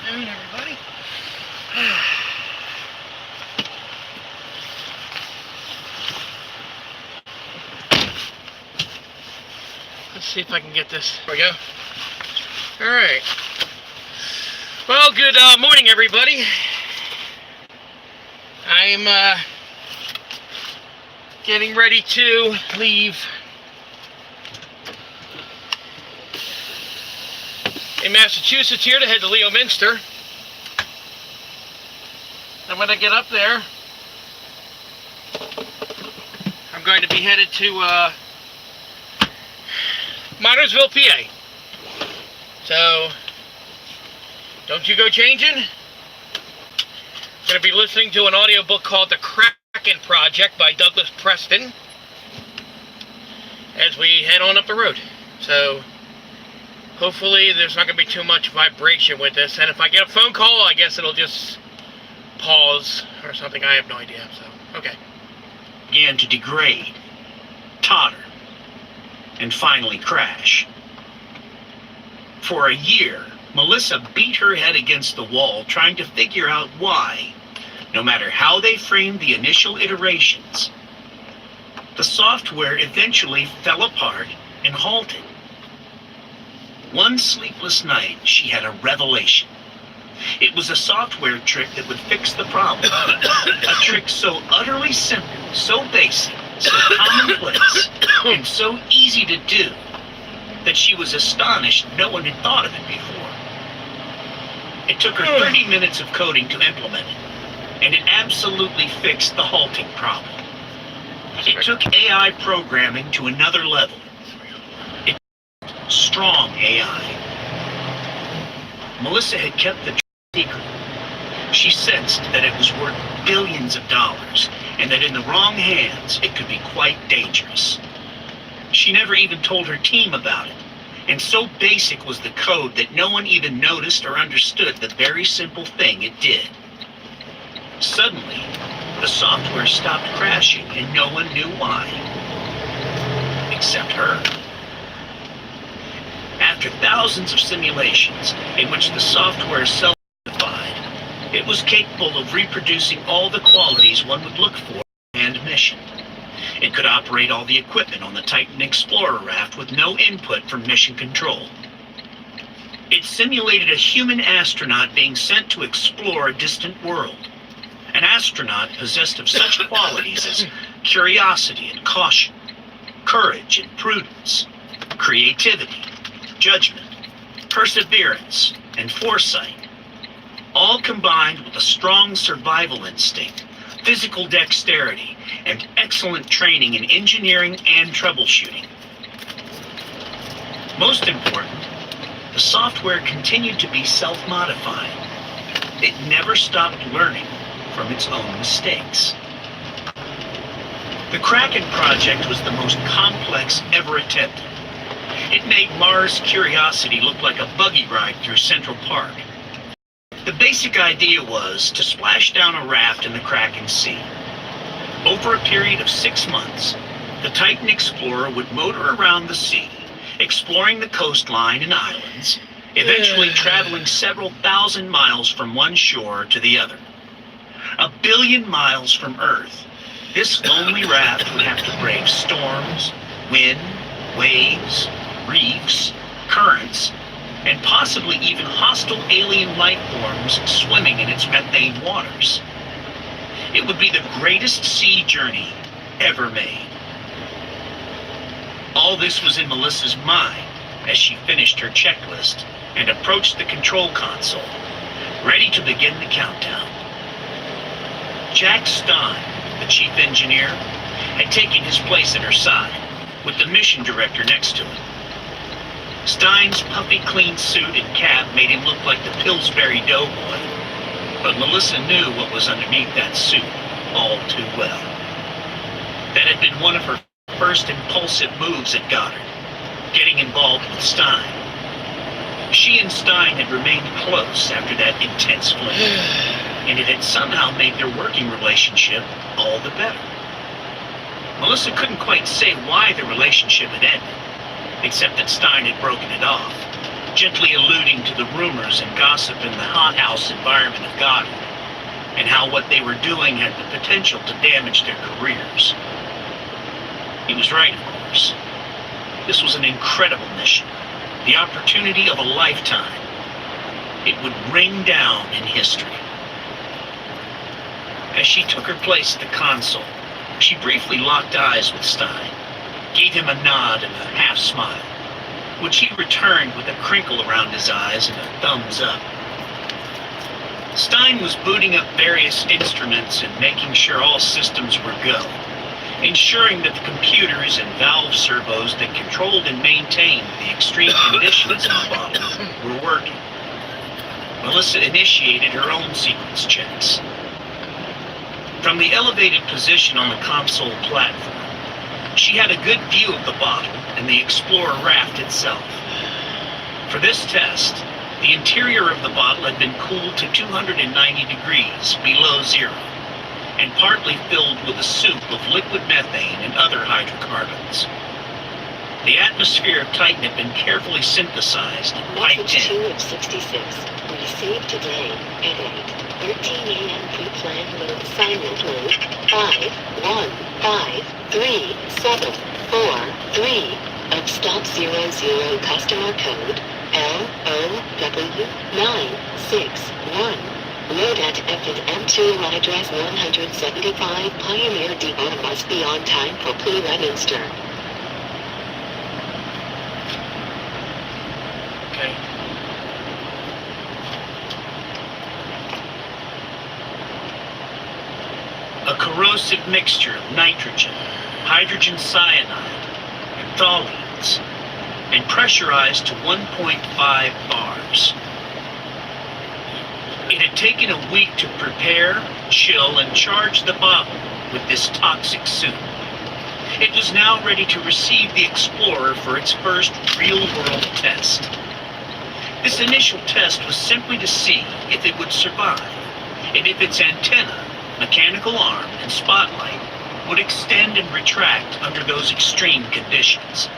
afternoon, everybody. Let's see if I can get this. There we go. All right. Well, good morning, everybody. I'm getting ready to leave in Massachusetts here to head to Minster. And when I get up there, I'm going to be headed to Minersville, PA. So, don't you go changing. I'm going to be listening to an audiobook called The Kraken Project by Douglas Preston as we head on up the road. So, hopefully there's not going to be too much vibration with this. And if I get a phone call, I guess it'll just pause or something. I have no idea. So, okay. Began to degrade, totter, and finally crash. For a year, Melissa beat her head against the wall trying to figure out why, no matter how they framed the initial iterations, the software eventually fell apart and halted. One sleepless night, she had a revelation. It was a software trick that would fix the problem. A trick so utterly simple, so basic, so commonplace, and so easy to do that she was astonished no one had thought of it before. It took her 30 minutes of coding to implement it, and it absolutely fixed the halting problem. It took AI programming to another level. It strong AI. Melissa had kept the secret. She sensed that it was worth billions of dollars, and that in the wrong hands, it could be quite dangerous. She never even told her team about it, and so basic was the code that no one even noticed or understood the very simple thing it did. Suddenly, the software stopped crashing, and no one knew why. Except her. After thousands of simulations in which the software self-defined, it was capable of reproducing all the qualities one would look for in a manned mission. It could operate all the equipment on the Titan Explorer raft with no input from mission control. It simulated a human astronaut being sent to explore a distant world. An astronaut possessed of such qualities as curiosity and caution, courage and prudence, creativity, judgment, perseverance, and foresight, all combined with a strong survival instinct, physical dexterity, and excellent training in engineering and troubleshooting. Most important, the software continued to be self-modifying. It never stopped learning from its own mistakes. The Kraken project was the most complex ever attempted. It made Mars Curiosity look like a buggy ride through Central Park. The basic idea was to splash down a raft in the Kraken Sea. Over a period of 6 months, the Titan Explorer would motor around the sea, exploring the coastline and islands, eventually traveling several thousand miles from one shore to the other. 1 billion miles from Earth, this lonely raft would have to brave storms, wind, waves, reefs, currents, and possibly even hostile alien life forms swimming in its methane waters. It would be the greatest sea journey ever made. All this was in Melissa's mind as she finished her checklist and approached the control console, ready to begin the countdown. Jack Stein, the chief engineer, had taken his place at her side, with the mission director next to him. Stein's puffy clean suit and cap made him look like the Pillsbury Doughboy, but Melissa knew what was underneath that suit all too well. That had been one of her first impulsive moves at Goddard, getting involved with Stein. She and Stein had remained close after that intense fling, and it had somehow made their working relationship all the better. Melissa couldn't quite say why the relationship had ended, except that Stein had broken it off. gently alluding to the rumors and gossip in the hothouse environment of Godwin, and how what they were doing had the potential to damage their careers. He was right, of course. This was an incredible mission, the opportunity of a lifetime. It would ring down in history. As she took her place at the console, she briefly locked eyes with Stein, gave him a nod and a half smile, which he returned with a crinkle around his eyes and a thumbs up. Stein was booting up various instruments and making sure all systems were go, ensuring that the computers and valve servos that controlled and maintained the extreme conditions in the bottle were working. Melissa initiated her own sequence checks. From the elevated position on the console platform, she had a good view of the bottle and the Explorer raft itself. For this test, the interior of the bottle had been cooled to 290 degrees below zero, and partly filled with a soup of liquid methane and other hydrocarbons. The atmosphere of Titan had been carefully synthesized and piped Message in. 2 of 66. Received today at 8:13 a.m. Pre-planned load assignment mode 5153743 of stop 00 customer code LOW961. Load at F&M2 address 175 Pioneer Depot must be on time for Minster. Okay. A corrosive mixture of nitrogen, hydrogen cyanide, and phthalates, and pressurized to 1.5 bars. It had taken a week to prepare, chill, and charge the bottle with this toxic soup. It was now ready to receive the Explorer for its first real-world test. This initial test was simply to see if it would survive, and if its antenna, mechanical arm, and spotlight would extend and retract under those extreme conditions.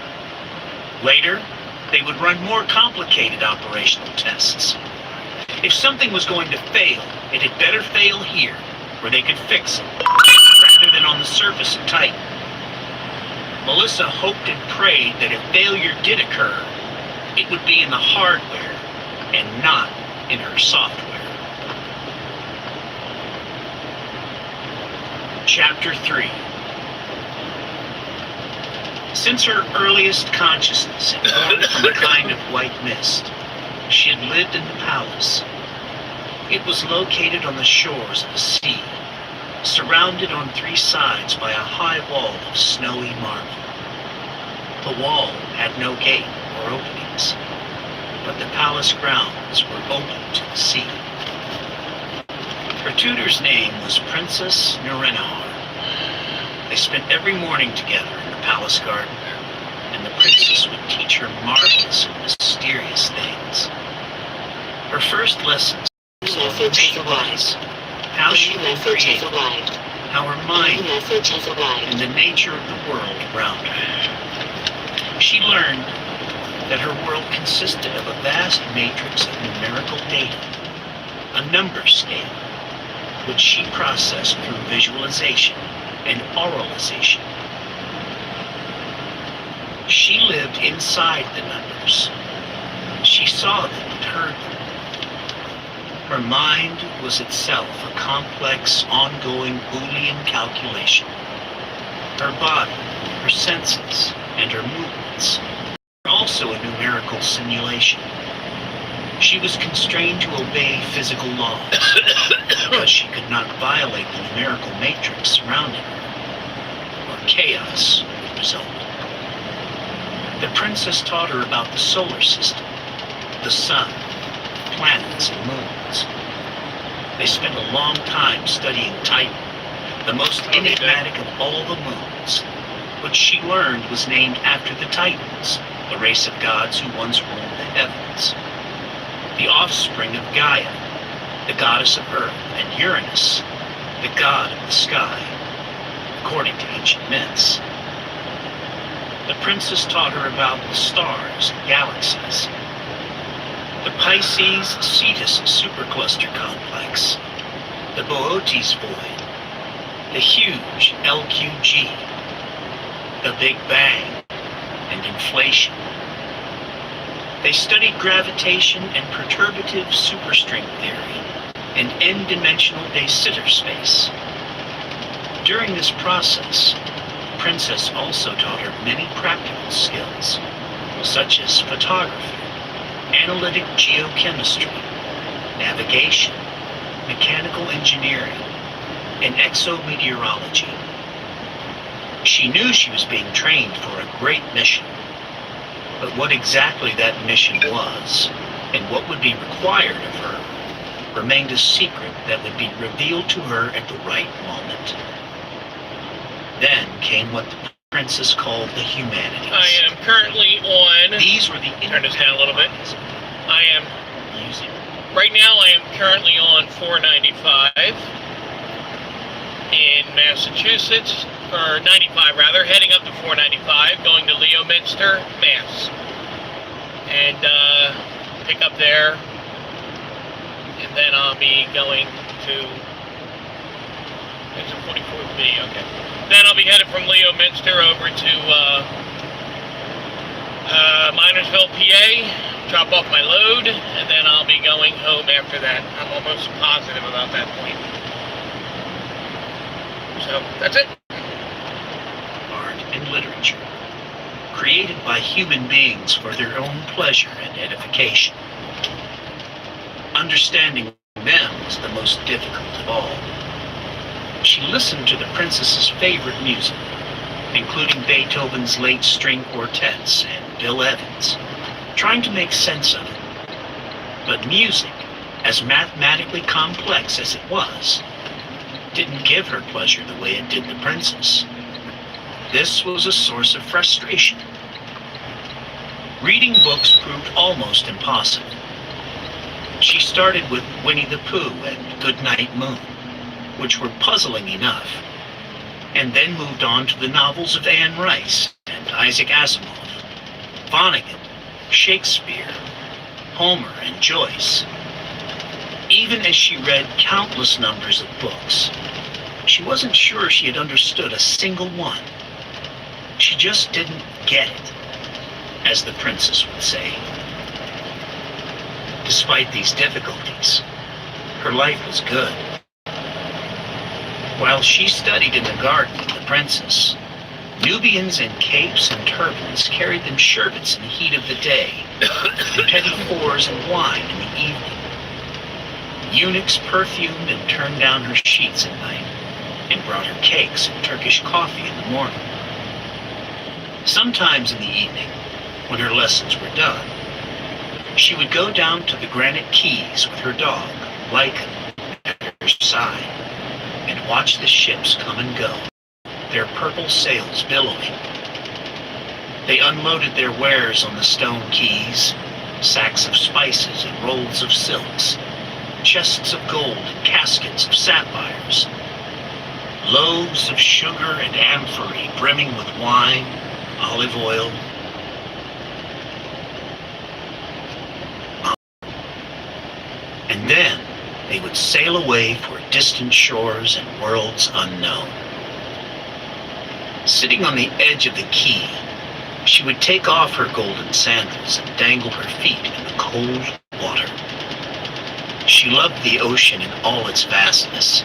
Later, they would run more complicated operational tests. If something was going to fail, it had better fail here, where they could fix it, rather than on the surface of Titan. Melissa hoped and prayed that if failure did occur, it would be in the hardware and not in her software. Chapter 3. Since her earliest consciousness had formed from a kind of white mist, she had lived in the palace. It was located on the shores of the sea, surrounded on three sides by a high wall of snowy marble. The wall had no gate or openings, but the palace grounds were open to the sea. Her tutor's name was Princess Nurenahar. They spent every morning together in the palace garden, and the princess would teach her marvelous and mysterious things. Her first lessons were who she was, how she would create, how her mind and the nature of the world around her. She learned that her world consisted of a vast matrix of numerical data, a number scale, which she processed through visualization and oralization. She lived inside the numbers. She saw them and heard them. Her mind was itself a complex, ongoing Boolean calculation. Her body, her senses, and her movements were also a numerical simulation. She was constrained to obey physical laws because she could not violate the numerical matrix surrounding her, or chaos would result. The princess taught her about the solar system, the sun, planets, and moons. They spent a long time studying Titan, the most enigmatic of all the moons, which she learned was named after the Titans, the race of gods who once ruled the heavens. The offspring of Gaia, the goddess of Earth, and Uranus, the god of the sky, according to ancient myths. The princess taught her about the stars and galaxies. the Pisces Cetus supercluster complex, the Boötes void, the huge LQG, the Big Bang, and inflation. They studied gravitation and perturbative superstring theory and n-dimensional de Sitter space. During this process, the princess also taught her many practical skills, such as photography, analytic geochemistry, navigation, mechanical engineering, and exometeorology. She knew she was being trained for a great mission, but what exactly that mission was and what would be required of her remained a secret that would be revealed to her at the right moment. Then came what the princess called the humanities. I am currently on... These were the... Turn this down a little bit. I am... Using. Right now I am currently on 495 in Massachusetts, or 95 rather, heading up to 495, going to Minster, Mass. And pick up there, and then I'll be going to... There's a 44B, okay. Then I'll be headed from Minster over to Minersville, PA, drop off my load, and then I'll be going home after that. I'm almost positive about that point. So, that's it. Art and literature, created by human beings for their own pleasure and edification. Understanding them was the most difficult of all. She listened to the princess's favorite music, including Beethoven's late string quartets and Bill Evans, trying to make sense of it. But music, as mathematically complex as it was, didn't give her pleasure the way it did the princess. This was a source of frustration. Reading books proved almost impossible. She started with Winnie the Pooh and Goodnight Moon, which were puzzling enough, and then moved on to the novels of Anne Rice and Isaac Asimov, Vonnegut, Shakespeare, Homer, and Joyce. Even as she read countless numbers of books, she wasn't sure she had understood a single one. She just didn't get it, as the princess would say. Despite these difficulties, her life was good. While she studied in the garden of the princess, Nubians in capes and turbans carried them sherbets in the heat of the day, and petit fours and wine in the evening. Eunuchs perfumed and turned down her sheets at night, and brought her cakes and Turkish coffee in the morning. Sometimes in the evening, when her lessons were done, she would go down to the granite quays with her dog, Lycan, at her side, and watch the ships come and go, their purple sails billowing. They unloaded their wares on the stone quays, sacks of spices and rolls of silks, chests of gold and caskets of sapphires, loaves of sugar and amphorae brimming with wine, olive oil. And then they would sail away for distant shores and worlds unknown. Sitting on the edge of the quay, she would take off her golden sandals and dangle her feet in the cold water. She loved the ocean in all its vastness.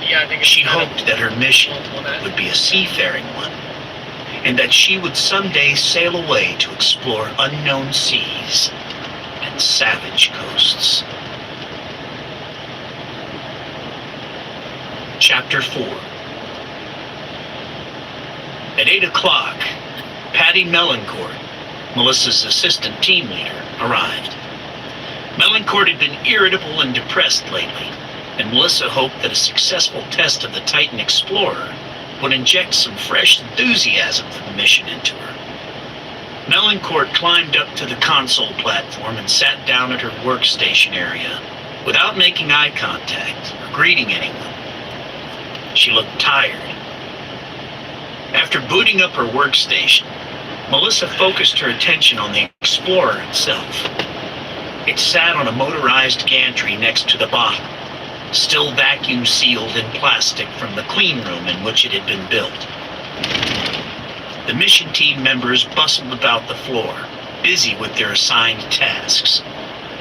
Yeah, I think she hoped that her mission would be a seafaring one, and that she would someday sail away to explore unknown seas and savage coasts. Chapter 4. At 8 o'clock, Patty Melancourt, Melissa's assistant team leader, arrived. Melancourt had been irritable and depressed lately, and Melissa hoped that a successful test of the Titan Explorer would inject some fresh enthusiasm for the mission into her. Melancourt climbed up to the console platform and sat down at her workstation area without making eye contact or greeting anyone. She looked tired. After booting up her workstation, Melissa focused her attention on the Explorer itself. It sat on a motorized gantry next to the bottom, still vacuum sealed in plastic from the clean room in which it had been built. The mission team members bustled about the floor, busy with their assigned tasks.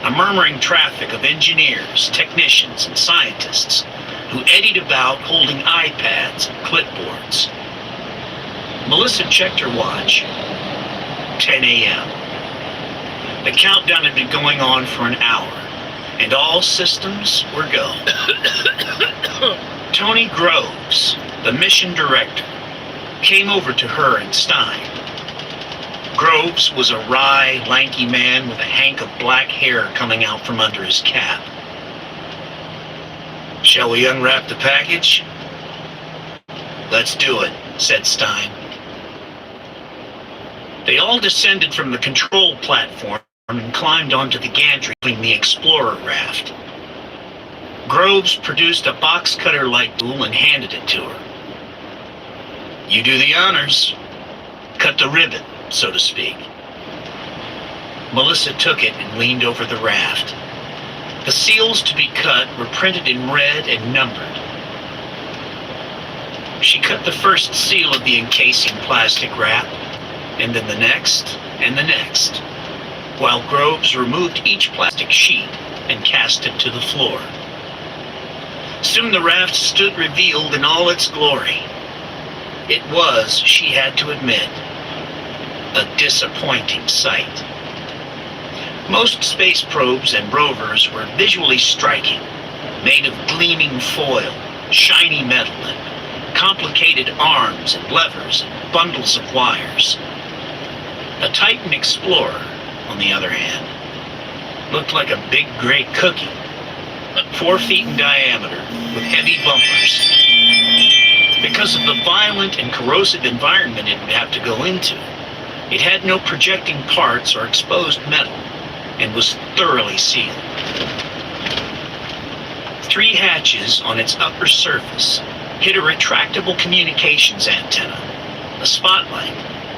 A murmuring traffic of engineers, technicians, and scientists who eddied about holding iPads and clipboards. Melissa checked her watch. 10 a.m. The countdown had been going on for an hour, and all systems were go. Tony Groves, the mission director, came over to her and Stein. Groves was a wry, lanky man with a hank of black hair coming out from under his cap. "Shall we unwrap the package?" "Let's do it," said Stein. They all descended from the control platform and climbed onto the gantry between the Explorer raft. Groves produced a box cutter-like tool and handed it to her. "You do the honors. Cut the ribbon, so to speak." Melissa took it and leaned over the raft. The seals to be cut were printed in red and numbered. She cut the first seal of the encasing plastic wrap, and then the next, and the next, while Groves removed each plastic sheet and cast it to the floor. Soon the raft stood revealed in all its glory. It was, she had to admit, a disappointing sight. Most space probes and rovers were visually striking, made of gleaming foil, shiny metal, and complicated arms and levers and bundles of wires. A Titan Explorer, on the other hand, looked like a big gray cookie, 4 feet in diameter, with heavy bumpers. Because of the violent and corrosive environment it would have to go into, it had no projecting parts or exposed metal, and was thoroughly sealed. 3 hatches on its upper surface hid a retractable communications antenna, a spotlight,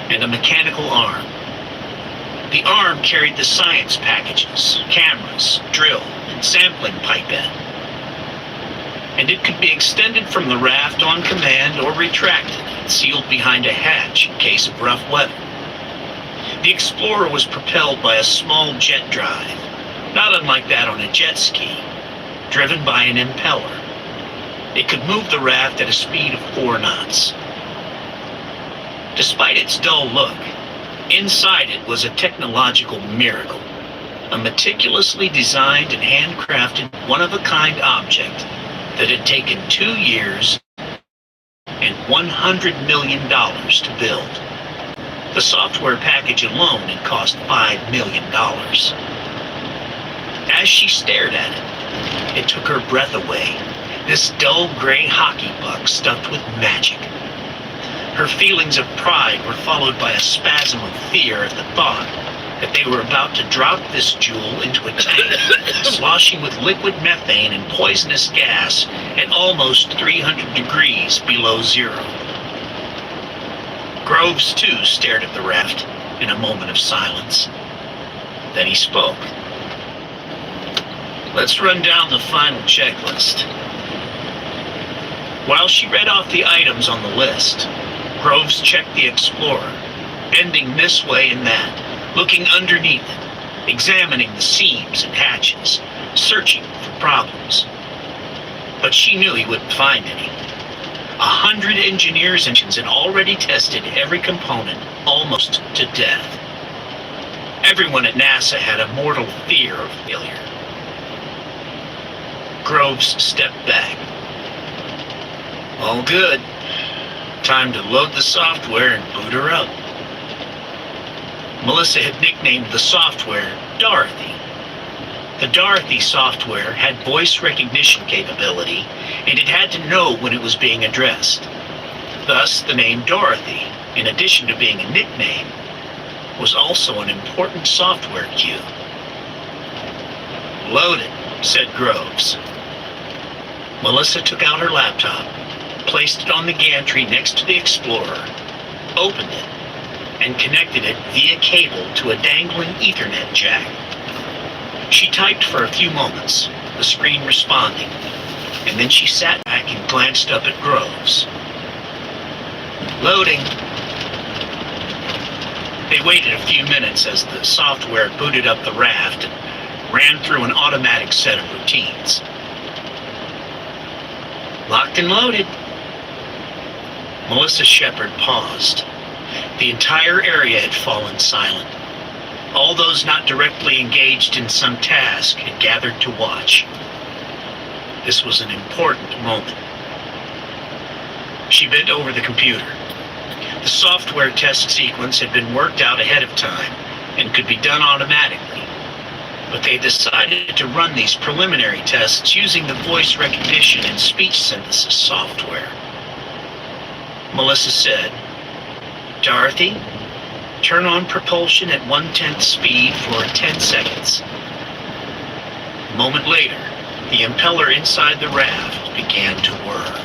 and a mechanical arm. The arm carried the science packages, cameras, drill, and sampling pipette. And it could be extended from the raft on command or retracted and sealed behind a hatch in case of rough weather. The Explorer was propelled by a small jet drive, not unlike that on a jet ski, driven by an impeller. It could move the raft at a speed of 4 knots. Despite its dull look, inside it was a technological miracle, a meticulously designed and handcrafted one-of-a-kind object that had taken 2 years and $100 million to build. The software package alone had cost $5 million. As she stared at it, it took her breath away, this dull gray hockey puck stuffed with magic. Her feelings of pride were followed by a spasm of fear at the thought that they were about to drop this jewel into a tank, sloshing with liquid methane and poisonous gas at almost 300 degrees below zero. Groves, too, stared at the raft in a moment of silence. Then he spoke. "Let's run down the final checklist." While she read off the items on the list, Groves checked the Explorer, bending this way and that, looking underneath it, examining the seams and hatches, searching for problems. But she knew he wouldn't find any. 100 engineers and had already tested every component almost to death. Everyone at NASA had a mortal fear of failure. Groves stepped back. "All good. Time to load the software and boot her up." Melissa had nicknamed the software Dorothy. The Dorothy software had voice recognition capability, and it had to know when it was being addressed. Thus, the name Dorothy, in addition to being a nickname, was also an important software cue. "Load it," said Groves. Melissa took out her laptop, placed it on the gantry next to the Explorer, opened it, and connected it via cable to a dangling Ethernet jack. She typed for a few moments, the screen responding, and then she sat back and glanced up at Groves. Loading. They waited a few minutes as the software booted up the raft and ran through an automatic set of routines. Locked and loaded. Melissa Shepard paused. The entire area had fallen silent. All those not directly engaged in some task had gathered to watch. This was an important moment. She bent over the computer. The software test sequence had been worked out ahead of time and could be done automatically, but they decided to run these preliminary tests using the voice recognition and speech synthesis software. Melissa said, "Dorothy, turn on propulsion at 1/10 speed for 10 seconds. A moment later, the impeller inside the raft began to whir.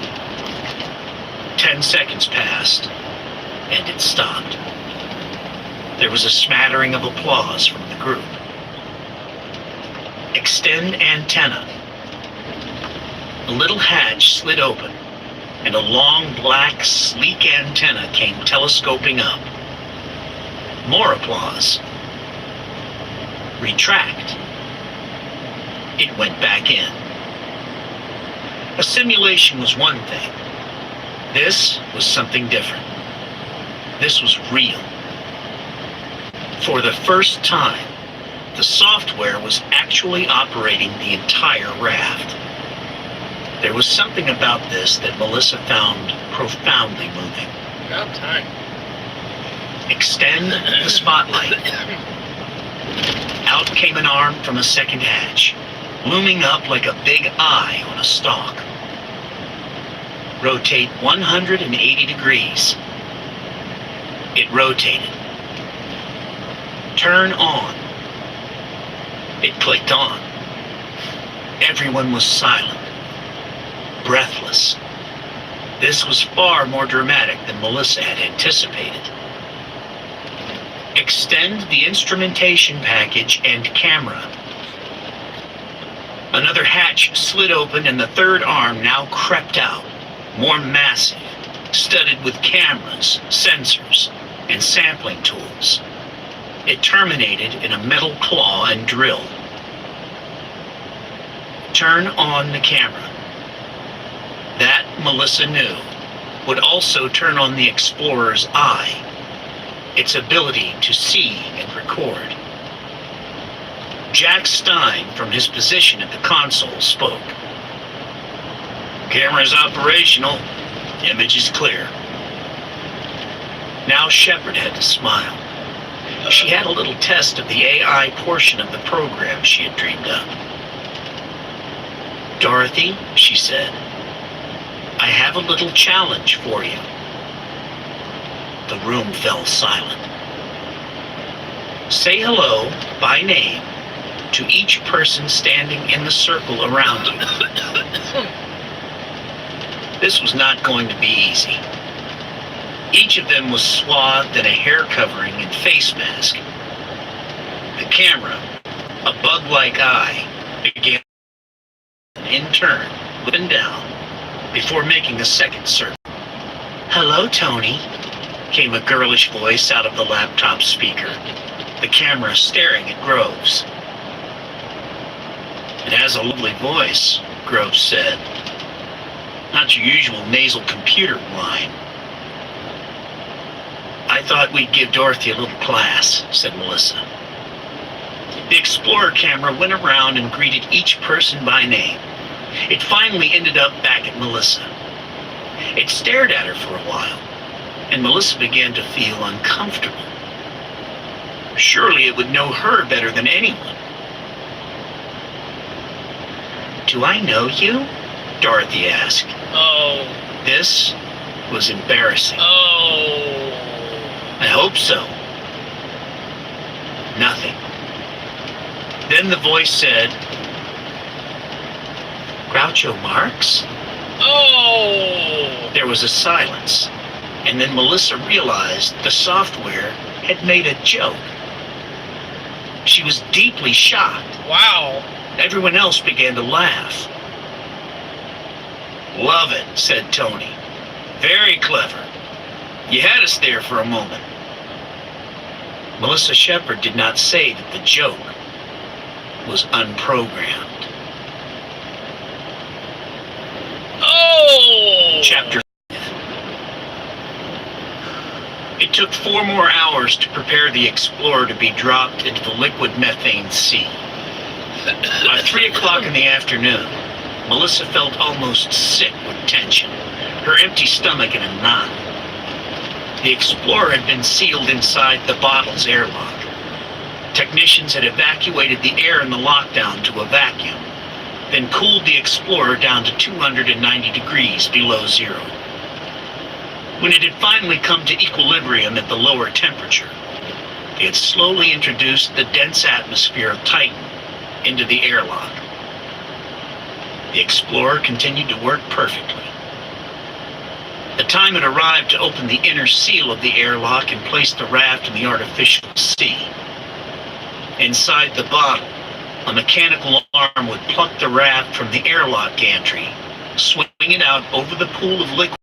10 seconds passed, and it stopped. There was a smattering of applause from the group. Extend antenna. A little hatch slid open, and a long, black, sleek antenna came telescoping up. More applause. Retract. It went back in. A simulation was one thing. This was something different. This was real. For the first time, the software was actually operating the entire raft. There was something about this that Melissa found profoundly moving. About time. Extend the spotlight. Out came an arm from a second hatch, looming up like a big eye on a stalk. Rotate 180 degrees. It rotated. Turn on. It clicked on. Everyone was silent, breathless. This was far more dramatic than Melissa had anticipated. Extend the instrumentation package and camera. Another hatch slid open and the third arm now crept out, more massive, studded with cameras, sensors, and sampling tools. It terminated in a metal claw and drill. Turn on the camera. That, Melissa knew, would also turn on the Explorer's eye, its ability to see and record. Jack Stein, from his position at the console, spoke. "Camera's operational. Image is clear." Now Shepard had to smile. She had a little test of the AI portion of the program she had dreamed up. "Dorothy," she said, "I have a little challenge for you." The room fell silent. "Say hello by name to each person standing in the circle around you." This was not going to be easy. Each of them was swathed in a hair covering and face mask. The camera, a bug-like eye, began in turn, up and down, before making a second circle. "Hello, Tony," came a girlish voice out of the laptop speaker, the camera staring at Groves. "It has a lovely voice," Groves said. "Not your usual nasal computer whine." "I thought we'd give Dorothy a little class," said Melissa. The Explorer camera went around and greeted each person by name. It finally ended up back at Melissa. It stared at her for a while, and Melissa began to feel uncomfortable. Surely it would know her better than anyone. "Do I know you?" Dorothy asked. Oh. This was embarrassing. Oh. "I hope so." Nothing. Then the voice said, "Groucho Marx?" Oh. There was a silence, and then Melissa realized the software had made a joke. She was deeply shocked. Wow. Everyone else began to laugh. "Love it," said Tony. "Very clever. You had us there for a moment." Melissa Shepard did not say that the joke was unprogrammed. Oh! Chapter 5. It took 4 more hours to prepare the Explorer to be dropped into the liquid methane sea. By 3 o'clock in the afternoon, Melissa felt almost sick with tension, her empty stomach in a knot. The Explorer had been sealed inside the bottle's airlock. Technicians had evacuated the air in the lockdown to a vacuum, then cooled the Explorer down to 290 degrees below zero. When it had finally come to equilibrium at the lower temperature, they had slowly introduced the dense atmosphere of Titan into the airlock. The Explorer continued to work perfectly. The time had arrived to open the inner seal of the airlock and place the raft in the artificial sea. Inside the bottle, a mechanical arm would pluck the raft from the airlock gantry, swing it out over the pool of liquid